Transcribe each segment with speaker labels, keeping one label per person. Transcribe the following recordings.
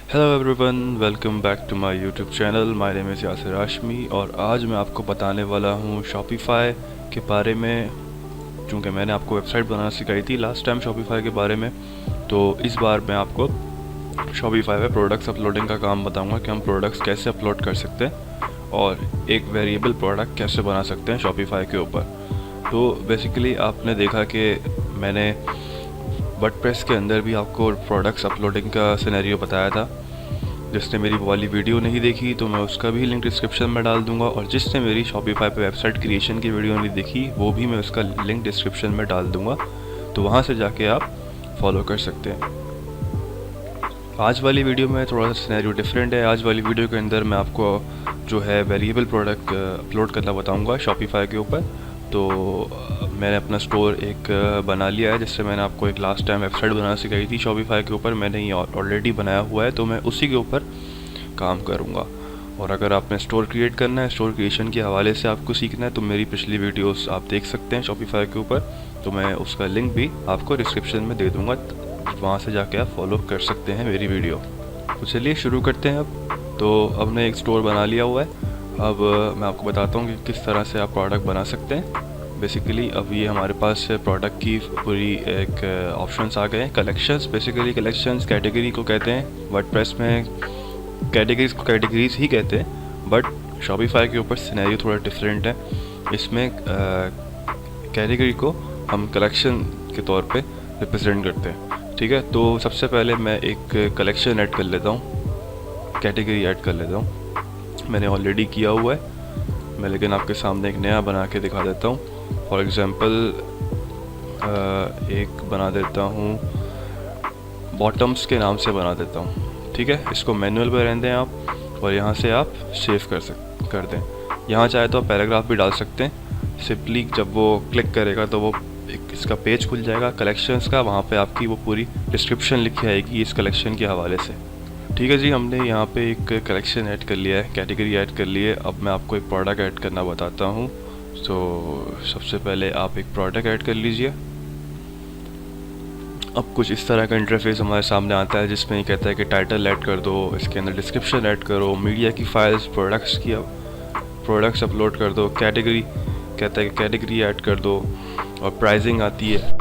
Speaker 1: Hello everyone, welcome back to my YouTube channel. My name is Yasir Hashmi और आज मैं आपको बताने वाला हूँ शॉपिफ़ाई के बारे में। चूँकि मैंने आपको वेबसाइट बनाना सिखाई थी लास्ट टाइम शॉपिफ़ाई के बारे में, तो इस बार मैं आपको शॉपिफ़ाई पे प्रोडक्ट्स अपलोडिंग का काम बताऊँगा कि हम प्रोडक्ट्स कैसे अपलोड कर सकते हैं और एक वेरिएबल प्रोडक्ट कैसे बना सकते हैं शॉपिफ़ाई के ऊपर। तो बेसिकली आपने देखा कि मैंने वर्डप्रेस के अंदर भी आपको प्रोडक्ट्स अपलोडिंग का सिनेरियो बताया था। जिसने मेरी वाली वीडियो नहीं देखी तो मैं उसका भी लिंक डिस्क्रिप्शन में डाल दूंगा, और जिसने मेरी शॉपिफ़ाई पे वेबसाइट क्रिएशन की वीडियो नहीं देखी वो भी मैं उसका लिंक डिस्क्रिप्शन में डाल दूंगा, तो वहाँ से जाके आप फॉलो कर सकते हैं। आज वाली वीडियो में थोड़ा सा सिनेरियो डिफरेंट है। आज वाली वीडियो के अंदर मैं आपको जो है वेरिएबल प्रोडक्ट अपलोड करना बताऊँगा शॉपिफ़ाई के ऊपर। तो मैंने अपना स्टोर एक बना लिया है, जिससे मैंने आपको एक लास्ट टाइम वेबसाइट बनाना सिखाई थी शॉपिफ़ाई के ऊपर। मैंने ये ऑलरेडी बनाया हुआ है, तो मैं उसी के ऊपर काम करूँगा। और अगर आपने स्टोर क्रिएट करना है, स्टोर क्रिएशन के हवाले से आपको सीखना है, तो मेरी पिछली वीडियोस आप देख सकते हैं शॉपिफ़ाई के ऊपर, तो मैं उसका लिंक भी आपको डिस्क्रिप्शन में दे दूँगा, वहाँ से जाके आप फॉलो कर सकते हैं मेरी वीडियो। तो चलिए शुरू करते हैं अब। तो अब मैंने एक स्टोर बना लिया हुआ है। अब मैं आपको बताता हूँ कि किस तरह से आप प्रोडक्ट बना सकते हैं। बेसिकली अब ये हमारे पास प्रोडक्ट की पूरी एक ऑप्शंस आ गए हैं। कलेक्शंस, बेसिकली कलेक्शंस कैटेगरी को कहते हैं। वर्डप्रेस में कैटेगरीज को कैटेगरीज ही कहते हैं, बट शॉपिफ़ाई के ऊपर सिनेरियो थोड़ा डिफरेंट है। इसमें कैटेगरी को हम कलेक्शन के तौर पे रिप्रेजेंट करते हैं। ठीक है, तो सबसे पहले मैं एक कलेक्शन ऐड कर लेता हूँ, कैटेगरी ऐड कर लेता हूँ। मैंने ऑलरेडी किया हुआ है मैं, लेकिन आपके सामने एक नया बना के दिखा देता हूँ। फॉर एग्ज़ाम्पल एक बना देता हूँ, बॉटम्स के नाम से बना देता हूँ। ठीक है, इसको मैनुअल पे रहने दें आप, और यहाँ से आप सेव कर दें। यहाँ चाहे तो आप पैराग्राफ भी डाल सकते हैं। सिंपली जब वो क्लिक करेगा तो वो एक इसका पेज खुल जाएगा कलेक्शंस का, वहाँ पे आपकी वो पूरी डिस्क्रिप्शन लिखी आएगी इस कलेक्शन के हवाले से। ठीक है जी, हमने यहाँ पे एक कलेक्शन ऐड कर लिया है, कैटेगरी ऐड कर ली है। अब मैं आपको एक प्रोडक्ट ऐड करना बताता हूँ। तो सबसे पहले आप एक प्रोडक्ट ऐड कर लीजिए। अब कुछ इस तरह का इंटरफेस हमारे सामने आता है, जिसमें ये कहता है कि टाइटल ऐड कर दो, इसके अंदर डिस्क्रिप्शन ऐड करो, मीडिया की फाइल्स, प्रोडक्ट्स अपलोड कर दो, कैटेगरी कहता है कि कैटेगरी ऐड कर दो, और प्राइसिंग आती है।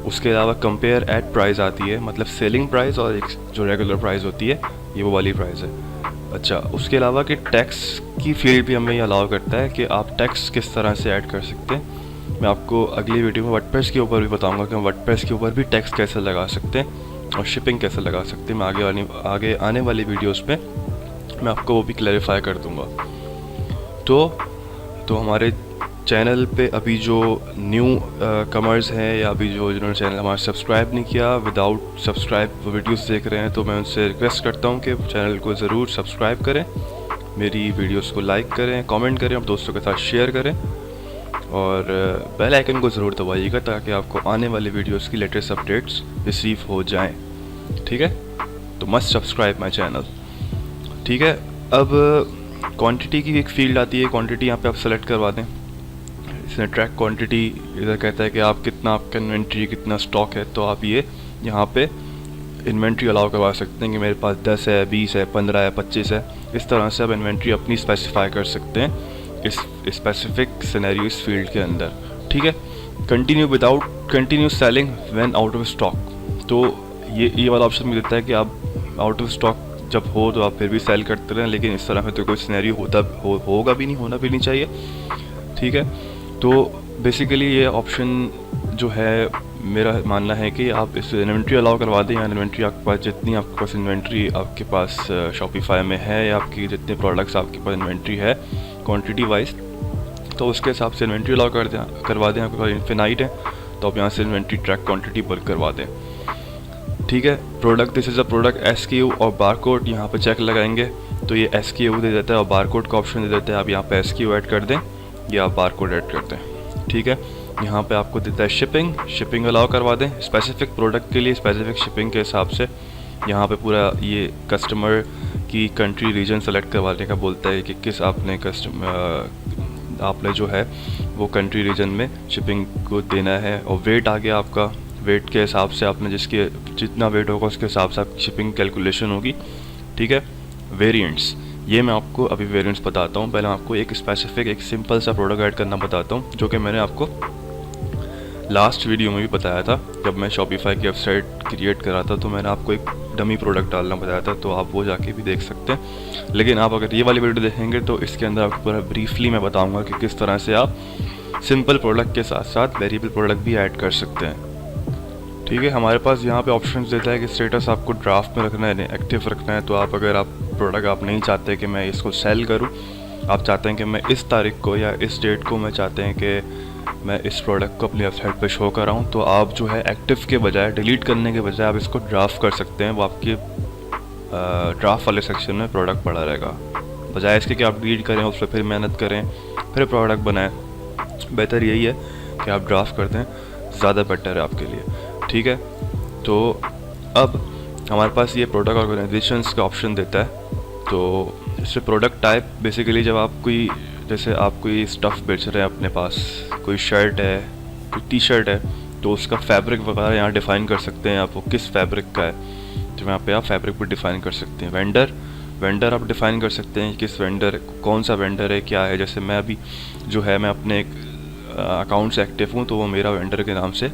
Speaker 1: उसके अलावा कंपेयर एट प्राइस आती है, मतलब सेलिंग प्राइस और एक जो रेगुलर प्राइस होती है, ये वो वाली प्राइस है। अच्छा, उसके अलावा कि टैक्स की फील्ड भी हमें ये अलाउ करता है कि आप टैक्स किस तरह से ऐड कर सकते हैं। मैं आपको अगली वीडियो में वर्डप्रेस के ऊपर भी बताऊंगा कि हम वर्डप्रेस के ऊपर भी टैक्स कैसे लगा सकते हैं और शिपिंग कैसे लगा सकते हैं। मैं आगे आने वाली वीडियोस में मैं आपको वो भी क्लैरिफाई कर दूंगा। तो हमारे चैनल पे अभी जो न्यू कमर्स हैं, या अभी जो जिन्होंने चैनल हमारा सब्सक्राइब नहीं किया, विदाउट सब्सक्राइब वीडियोस देख रहे हैं, तो मैं उनसे रिक्वेस्ट करता हूं कि चैनल को ज़रूर सब्सक्राइब करें, मेरी वीडियोस को लाइक करें, कमेंट करें, और दोस्तों के साथ शेयर करें, और बेल आइकन को ज़रूर दबाइएगा ताकि आपको आने वाली वीडियोस की लेटेस्ट अपडेट्स रिसीव हो जाएं। ठीक है, तो मस्ट सब्सक्राइब माई चैनल। ठीक है, अब क्वांटिटी की एक फील्ड आती है। क्वांटिटी यहाँ पे आप सेलेक्ट करवा दें। इसमें ट्रैक क्वांटिटी इधर कहता है कि आप कितना, आपका इन्वेंट्री कितना स्टॉक है, तो आप ये यहाँ पे इन्वेंट्री अलाउ करवा सकते हैं कि मेरे पास 10 है, 20 है, 15 है, 25 है। इस तरह से आप इन्वेंट्री अपनी स्पेसिफाई कर सकते हैं इस स्पेसिफिक सिनेरियो इस फील्ड के अंदर। ठीक है, continue selling when out of stock, तो ये वाला ऑप्शन भी देता है कि आप आउट ऑफ स्टॉक जब हो तो आप फिर भी सेल करते रहें, लेकिन इस तरह से तो कोई सिनेरियो होगा भी नहीं, होना भी नहीं चाहिए। ठीक है, तो बेसिकली ये ऑप्शन जो है, मेरा मानना है कि आप इस इन्वेंट्री अलाउ करवा दें, या इन्वेंट्री आपके पास जितनी आपके पास इन्वेंट्री आपके पास शॉपिफ़ाई में है, या आपकी जितने प्रोडक्ट्स आपके पास इन्वेंट्री है क्वांटिटी वाइज, तो उसके हिसाब से इन्वेंट्री अलाउ करवा दें। आपके पास इन्फिनाइट है तो आप यहाँ से इन्वेंट्री ट्रैक क्वांटिटी पर करवा दें। ठीक है, product, this is a product SKU और बारकोड यहाँ पे चेक लगाएंगे तो ये SKU दे देता है और बारकोड का ऑप्शन दे देता है। आप यहाँ पे SKU ऐड कर दें या आप बारकोड ऐड कर दें। ठीक है, यहाँ पे आपको देता है शिपिंग अलाउ करवा दें। स्पेसिफिक प्रोडक्ट के लिए स्पेसिफिक शिपिंग के हिसाब से यहाँ पे पूरा ये कस्टमर की कंट्री रीजन सेलेक्ट करवाने का बोलता है कि किस आपने जो है वो कंट्री रीजन में शिपिंग को देना है। और वेट आ गया आपका, वेट के हिसाब से आपने जितना वेट होगा उसके हिसाब से आपकी शिपिंग कैलकुलेशन होगी। ठीक है। वेरिएंट्स, ये मैं आपको अभी वेरिएंट्स बताता हूँ। पहले मैं आपको एक स्पेसिफिक एक सिंपल सा प्रोडक्ट ऐड करना बताता हूँ, जो कि मैंने आपको लास्ट वीडियो में भी बताया था। जब मैं शॉपिफाई की वेबसाइट क्रिएट करा था तो मैंने आपको एक डमी प्रोडक्ट डालना बताया था, तो आप वो जाके भी देख सकते हैं। लेकिन आप अगर ये वाली वीडियो देखेंगे तो इसके अंदर आपको पूरा ब्रीफली मैं बताऊंगा कि किस तरह से आप सिंपल प्रोडक्ट के साथ साथ वेरिएबल प्रोडक्ट भी ऐड कर सकते हैं। ठीक है। हमारे पास यहाँ पे ऑप्शन देता है कि स्टेटस आपको ड्राफ्ट में रखना है, एक्टिव रखना है। तो आप अगर आप प्रोडक्ट आप नहीं चाहते कि मैं इसको सेल करूँ, आप चाहते हैं कि मैं इस तारीख को या इस डेट को मैं चाहते हैं कि मैं इस प्रोडक्ट को अपनी वेबसाइट पे शो कर रहा हूँ, तो आप जो है एक्टिव के बजाय, डिलीट करने के बजाय आप इसको ड्राफ्ट कर सकते हैं। वो आपके ड्राफ्ट वाले सेक्शन में प्रोडक्ट पड़ा रहेगा, बजाय इसके कि आप डिलीट करें, उस पर फिर मेहनत करें, फिर प्रोडक्ट बनाएं। बेहतर यही है कि आप ड्राफ्ट कर दें, ज़्यादा बेटर है आपके लिए। ठीक है। तो अब हमारे पास ये प्रोडक्ट ऑर्गेनाइजेशंस का ऑप्शन देता है। तो इससे प्रोडक्ट टाइप बेसिकली जब आप कोई, जैसे आप कोई स्टफ़ बेच रहे हैं अपने पास, कोई शर्ट है, कोई टी शर्ट है, तो उसका फैब्रिक वगैरह यहाँ डिफ़ाइन कर सकते हैं आप, वो किस फैब्रिक का है, तो यहाँ पे आप फैब्रिक पर डिफ़ाइन कर सकते हैं। वेंडर आप डिफ़ाइन कर सकते हैं किस वेंडर, कौन सा वेंडर है, क्या है। जैसे मैं अभी जो है मैं अपने एक अकाउंट से एक्टिव हूँ, तो वो मेरा वेंडर के नाम से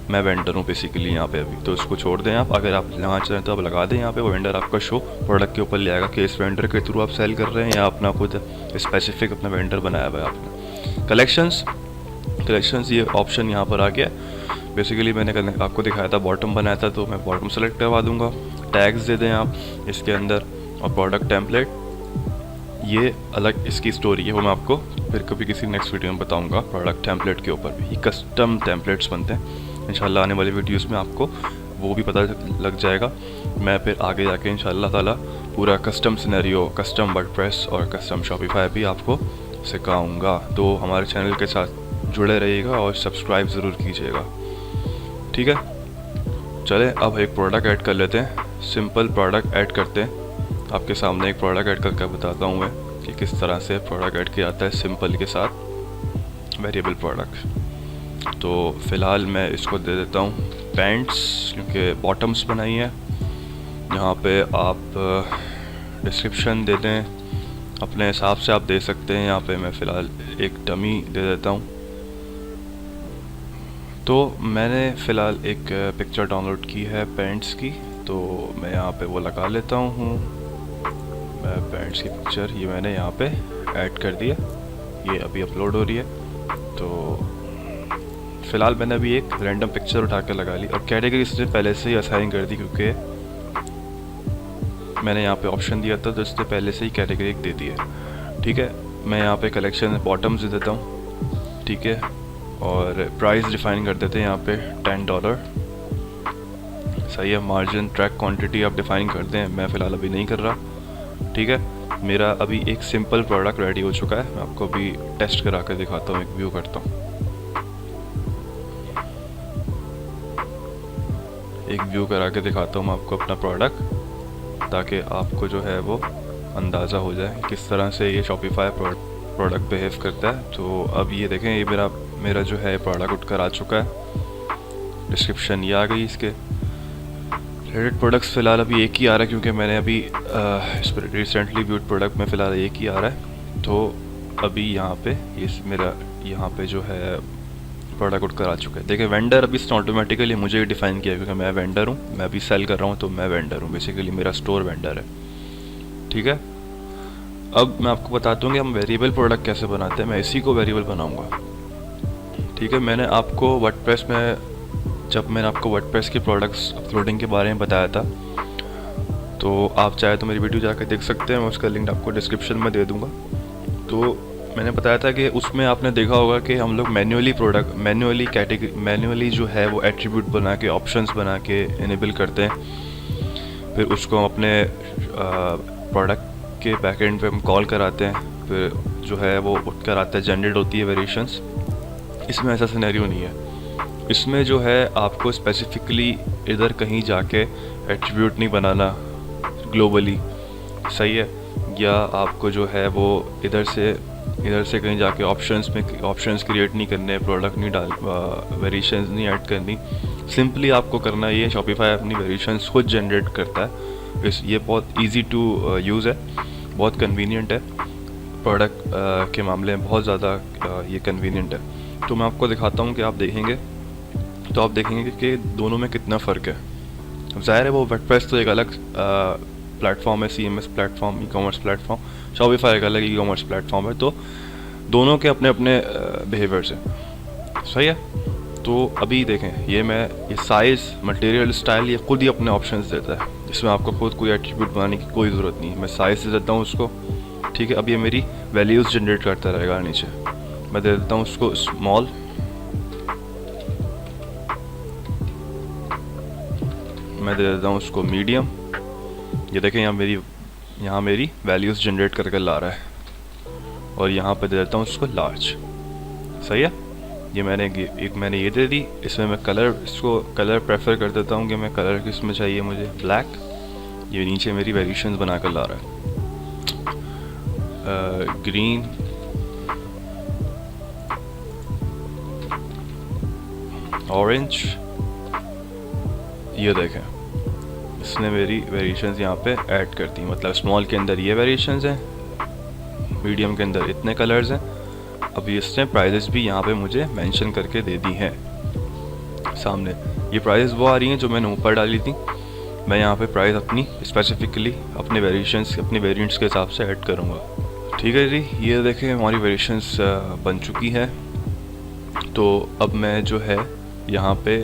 Speaker 1: मैं वेंडर हूँ बेसिकली यहाँ पे अभी। तो इसको छोड़ दें आप, अगर आप लगाना चाहें तो आप लगा दें यहाँ पे, वो वेंडर आपका शो प्रोडक्ट के ऊपर ले आएगा कि इस वेंडर के थ्रू आप सेल कर रहे हैं या अपना खुद स्पेसिफिक अपना वेंडर बनाया हुआ है आपने। कलेक्शंस ये ऑप्शन यहाँ पर आ गया। बेसिकली मैंने आपको दिखाया था बॉटम बनाया था, तो मैं बॉटम सेलेक्ट करवा दूँगा। टैग्स दे दें आप इसके अंदर, और प्रोडक्ट टेम्पलेट, ये अलग इसकी स्टोरी है, वो मैं आपको फिर कभी किसी नेक्स्ट वीडियो में बताऊँगा। प्रोडक्ट टेम्पलेट के ऊपर भी ये कस्टम टेम्पलेट्स बनते हैं। इंशाल्लाह आने वाली वीडियोस में आपको वो भी पता लग जाएगा। मैं फिर आगे जाके इंशाल्लाह ताला पूरा कस्टम सिनेरियो, कस्टम वर्डप्रेस और कस्टम शॉपिफाई भी आपको सिखाऊंगा। तो हमारे चैनल के साथ जुड़े रहिएगा और सब्सक्राइब ज़रूर कीजिएगा। ठीक है। चलें अब एक प्रोडक्ट ऐड कर लेते हैं, सिंपल प्रोडक्ट ऐड करते हैं। आपके सामने एक प्रोडक्ट ऐड करके बताता हूँ मैं कि किस तरह से प्रोडक्ट ऐड किया जाता है सिंपल के साथ वेरिएबल प्रोडक्ट। तो फ़िलहाल मैं इसको दे देता हूँ पैंट्स, क्योंकि बॉटम्स बनाई है। यहाँ पे आप डिस्क्रिप्शन दे दें अपने हिसाब से, आप दे सकते हैं। यहाँ पे मैं फ़िलहाल एक डमी दे देता हूँ। तो मैंने फ़िलहाल एक पिक्चर डाउनलोड की है पैंट्स की, तो मैं यहाँ पे वो लगा लेता हूँ। मैं पैंट्स की पिक्चर ये मैंने यहाँ पे ऐड कर दिया, ये अभी अपलोड हो रही है। तो फ़िलहाल मैंने अभी एक रैंडम पिक्चर उठा के लगा ली, और कैटेगरी इसने पहले से ही असाइन कर दी, क्योंकि मैंने यहाँ पे ऑप्शन दिया था तो इसने पहले से ही कैटेगरी दे दी है। ठीक है। मैं यहाँ पे कलेक्शन बॉटम्स दे देता हूँ। ठीक है। और प्राइस डिफ़ाइन कर देते हैं यहाँ पे $10। सही है। मार्जिन ट्रैक क्वांटिटी आप डिफ़ाइन कर दें, मैं फ़िलहाल अभी नहीं कर रहा। ठीक है। मेरा अभी एक सिंपल प्रोडक्ट रेडी हो चुका है, मैं आपको अभी टेस्ट करा कर दिखाता हूँ, एक व्यू करता हूँ। एक व्यू करा के दिखाता हूँ मैं आपको अपना प्रोडक्ट, ताकि आपको जो है वो अंदाज़ा हो जाए किस तरह से ये शॉपिफाई प्रोडक्ट बिहेव करता है। तो अब ये देखें, ये मेरा जो है प्रोडक्ट उठकर आ चुका है। डिस्क्रिप्शन ये आ गई इसके। रेडिट प्रोडक्ट्स फ़िलहाल अभी एक ही आ रहा है, क्योंकि मैंने अभी इस पर रिसेंटली व्यूड प्रोडक्ट में फ़िलहाल एक ही आ रहा है। तो अभी यहाँ पे मेरा यहाँ पे जो है प्रोडक्ट उठकर आ चुका है। देखिए वेंडर अभी इसने ऑटोमेटिकली मुझे डिफ़ाइन किया, क्योंकि मैं वेंडर हूँ, मैं अभी सेल कर रहा हूँ, तो मैं वेंडर हूँ, बेसिकली मेरा स्टोर वेंडर है। ठीक है। अब मैं आपको बताता हूँ कि हम वेरिएबल प्रोडक्ट कैसे बनाते हैं। मैं इसी को वेरिएबल बनाऊँगा। ठीक है। मैंने आपको वर्डप्रेस में, जब मैंने आपको वर्डप्रेस की प्रोडक्ट्स अपलोडिंग के बारे में बताया था, तो आप चाहे तो मेरी वीडियो जाकर देख सकते हैं, मैं उसका लिंक आपको डिस्क्रिप्शन में दे दूँगा। तो मैंने बताया था कि उसमें आपने देखा होगा कि हम लोग मैन्युअली जो है वो एट्रीब्यूट बना के, ऑप्शंस बना के इनेबल करते हैं। फिर उसको हम अपने प्रोडक्ट के बैकएंड पे हम कॉल कराते हैं, फिर जो है वो उठ कर आता है, जनरेट होती है वेरिएशंस। इसमें ऐसा सिनेरियो नहीं है। इसमें जो है आपको स्पेसिफिकली इधर कहीं जाके एट्रीब्यूट नहीं बनाना ग्लोबली, सही है, या आपको जो है वो इधर से कहीं जाके ऑप्शंस क्रिएट नहीं करने, प्रोडक्ट नहीं वेरिएशंस नहीं ऐड करनी। सिंपली आपको करना ये, शॉपिफाई अपनी वेरिएशंस खुद जनरेट करता है। ये बहुत इजी टू यूज़ है, बहुत कन्वीनियंट है, प्रोडक्ट के मामले में बहुत ज़्यादा ये कन्वीनियंट है। तो मैं आपको दिखाता हूँ कि आप देखेंगे तो आप देखेंगे कि दोनों में कितना फ़र्क है। अब ज़ाहिर है वो वर्डप्रेस तो एक अलग प्लेटफॉर्म है, CMS platform, e-commerce platform, Shopify एक अलग ई-कॉमर्स प्लेटफॉर्म है, तो दोनों के अपने अपने बिहेवियर्स हैं। सही है। तो अभी देखें, ये साइज़, मटेरियल, स्टाइल ये खुद ही अपने ऑप्शंस देता है। इसमें आपको खुद कोई एट्रीब्यूट बनाने की कोई ज़रूरत नहीं है। मैं साइज़ दे देता हूँ उसको, ठीक है। अब ये मेरी वैल्यूज़ जनरेट करता रहेगा नीचे। मैं दे देता हूँ उसको स्मॉल, मैं दे देता हूँ उसको मीडियम। ये देखें यहाँ मेरी वैल्यूज़ जनरेट करके ला रहा है। और यहाँ पे दे देता हूँ उसको लार्ज। सही है। ये मैंने ये दे दी। इसमें मैं इसको कलर प्रेफर कर देता हूँ कि मैं कलर किसमें चाहिए मुझे, ब्लैक। ये नीचे मेरी वेरिएशंस बना कर ला रहा है। Green, orange. ये देखें, इसने मेरी वेरिएशंस यहाँ पे ऐड कर दी। मतलब स्मॉल के अंदर ये वेरिएशंस हैं, मीडियम के अंदर इतने कलर्स हैं। अभी इसने प्राइजेस भी यहाँ पे मुझे मेंशन करके दे दी हैं सामने। ये प्राइजेस वो आ रही हैं जो मैंने ऊपर डाली थी। मैं यहाँ पे प्राइस अपनी स्पेसिफिकली अपने वेरिएंट्स के हिसाब से ऐड करूँगा। ठीक है जी। ये देखें हमारी वेरिएशंस बन चुकी है। तो अब मैं जो है यहाँ पे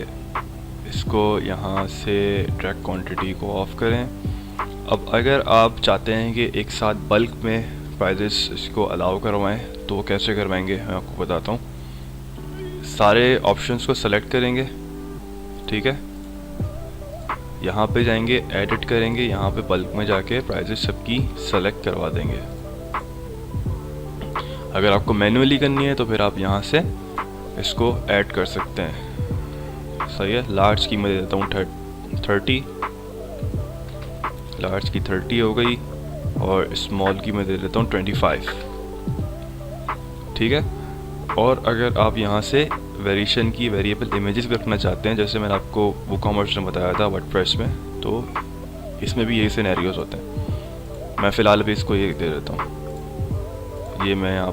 Speaker 1: इसको यहाँ से ट्रैक क्वांटिटी को ऑफ करें। अब अगर आप चाहते हैं कि एक साथ बल्क में प्राइजेस इसको अलाउ करवाएं तो कैसे करवाएंगे मैं आपको बताता हूँ। सारे ऑप्शंस को सेलेक्ट करेंगे, ठीक है। यहाँ पे जाएंगे, एडिट करेंगे, यहाँ पे बल्क में जाके प्राइजेस सबकी सेलेक्ट करवा देंगे। अगर आपको मैन्युअली करनी है तो फिर आप यहाँ से इसको ऐड कर सकते हैं। सही है। लार्ज की मैं दे देता हूँ 30, लार्ज की 30 हो गई, और स्मॉल की मैं दे देता हूँ 25, ठीक है। और अगर आप यहाँ से वेरिएशन की वेरिएबल इमेजेस भी रखना चाहते हैं, जैसे मैंने आपको WooCommerce में बताया था वर्डप्रेस में, तो इसमें भी यही सिनेरियोज होते हैं। मैं फ़िलहाल भी इसको ये दे देता हूँ। ये मैं यहाँ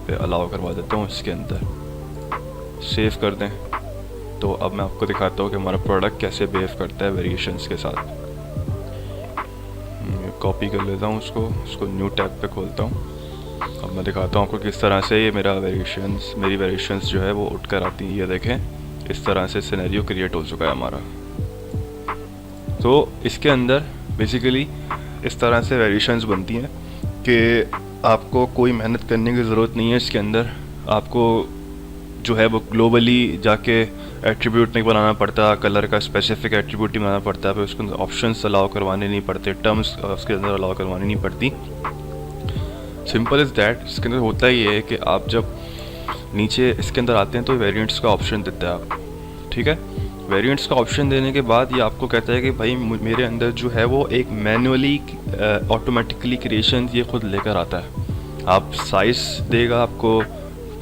Speaker 1: पे अलाउ करवा देता हूँ। इसके अंदर सेव कर दें। तो अब मैं आपको दिखाता हूँ कि हमारा प्रोडक्ट कैसे बिहेव करता है वेरिएशंस के साथ। कॉपी कर लेता हूँ उसको न्यू टैब पे खोलता हूँ। अब मैं दिखाता हूँ आपको किस तरह से ये मेरी वेरिएशंस जो है वो उठ कर आती हैं। ये देखें, इस तरह से सिनेरियो क्रिएट हो चुका है हमारा। तो इसके अंदर बेसिकली इस तरह से वेरिएशंस बनती हैं कि आपको कोई मेहनत करने की ज़रूरत नहीं है। इसके अंदर आपको जो है वो ग्लोबली जाके एट्रीब्यूट नहीं बनाना पड़ता, कलर का स्पेसिफिक एट्रीब्यूट ही बनाना पड़ता है। फिर उसके अंदर ऑप्शंस अलाउ करवाने नहीं पड़ते, टर्म्स उसके अंदर अलाउ करवानी नहीं पड़ती। Simple is that. इसके अंदर होता ही है कि आप जब नीचे इसके अंदर आते हैं तो वेरिएंट्स का ऑप्शन देता है आप, ठीक है। वेरिएंट्स का ऑप्शन देने के बाद ये आपको कहता है कि भाई मेरे अंदर जो है वो एक मैनुअली ऑटोमेटिकली क्रिएशन ये खुद लेकर आता है। आप साइज़ देगा, आपको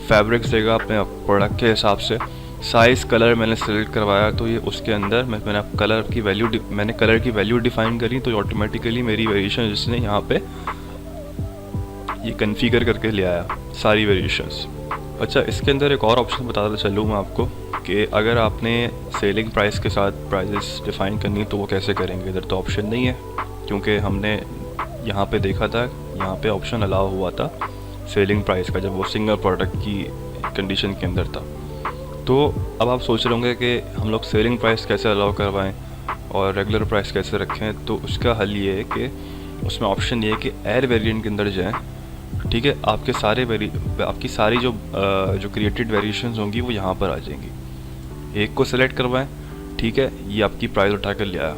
Speaker 1: फैब्रिक्स देगा अपने प्रोडक्ट के हिसाब से। साइज़, कलर मैंने सेलेक्ट करवाया तो ये उसके अंदर मैंने कलर की वैल्यू डिफाइन करी, तो ऑटोमेटिकली मेरी वेरिएशन जिसने यहाँ पे ये कन्फिगर करके ले आया सारी वेरिएशंस। अच्छा, इसके अंदर एक और ऑप्शन बताता चलूँ मैं आपको कि अगर आपने सेलिंग प्राइस के साथ प्राइजेस डिफ़ाइन करनी तो वो कैसे करेंगे। इधर तो ऑप्शन नहीं है, क्योंकि हमने यहाँ पे देखा था, यहाँ पे ऑप्शन अलाउ हुआ था सेलिंग प्राइस का जब वो सिंगल प्रोडक्ट की कंडीशन के अंदर था। तो अब आप सोच रहे होंगे कि हम लोग सेलिंग प्राइस कैसे अलाउ करवाएं और रेगुलर प्राइस कैसे रखें। तो उसका हल ये है कि उसमें ऑप्शन ये है कि ऐड वेरिएंट के अंदर जाएँ, ठीक है। आपकी सारी जो क्रिएटेड वेरिएशंस होंगी वो यहाँ पर आ जाएंगी। एक को सेलेक्ट करवाएं, ठीक है। ये आपकी प्राइस उठा कर ले आया,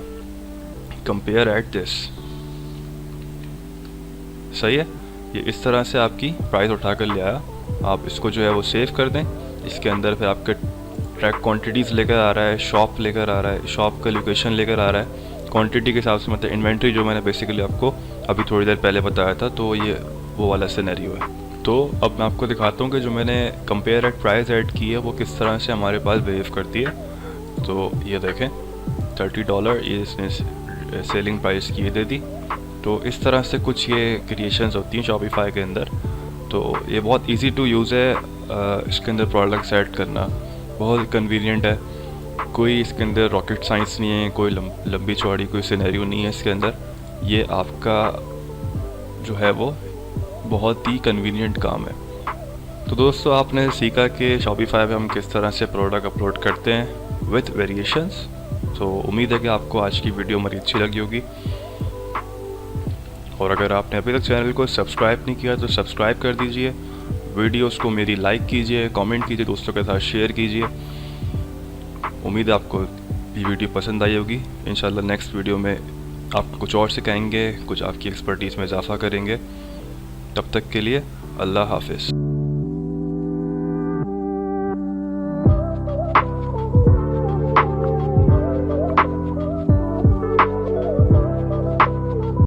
Speaker 1: कंपेयर एट दिस। सही है। ये इस तरह से आपकी प्राइस उठा कर ले आया। आप इसको जो है वो सेव कर दें। इसके अंदर फिर आपके ट्रैक क्वांटिटीज़ लेकर आ रहा है, शॉप लेकर आ रहा है, शॉप का लोकेशन लेकर आ रहा है, क्वांटिटी के हिसाब से, मतलब इन्वेंट्री जो मैंने बेसिकली आपको अभी थोड़ी देर पहले बताया था, तो ये वो वाला सिनेरियो है। तो अब मैं आपको दिखाता हूँ कि जो मैंने कंपेयर एट प्राइस ऐड की है वो किस तरह से हमारे पास बिहेव करती है। तो ये देखें $30 ये इसने सेलिंग प्राइस की दे दी। तो इस तरह से कुछ ये क्रिएशंस होती हैं शॉपिफाई के अंदर। तो ये बहुत इजी टू यूज़ है, इसके अंदर प्रोडक्ट सेट करना बहुत कन्वीनियंट है। कोई इसके अंदर रॉकेट साइंस नहीं है, कोई लंबी चौड़ी कोई सिनेरियो नहीं है इसके अंदर। ये आपका जो है वो बहुत ही कन्वीनियंट काम है। तो दोस्तों आपने सीखा कि शॉपिफाई पे हम किस तरह से प्रोडक्ट अपलोड करते हैं विथ वेरिएशंस। तो उम्मीद है कि आपको आज की वीडियो हमारी अच्छी लगी होगी, और अगर आपने अभी तक चैनल को सब्सक्राइब नहीं किया तो सब्सक्राइब कर दीजिए, वीडियोस को मेरी लाइक कीजिए, कमेंट कीजिए, दोस्तों के साथ शेयर कीजिए। उम्मीद है आपको ये वीडियो पसंद आई होगी। इंशाल्लाह नेक्स्ट वीडियो में आपको कुछ और सिखाएंगे, कुछ आपकी एक्सपर्टीज़ में इजाफा करेंगे। तब तक के लिए अल्लाह हाफिज़।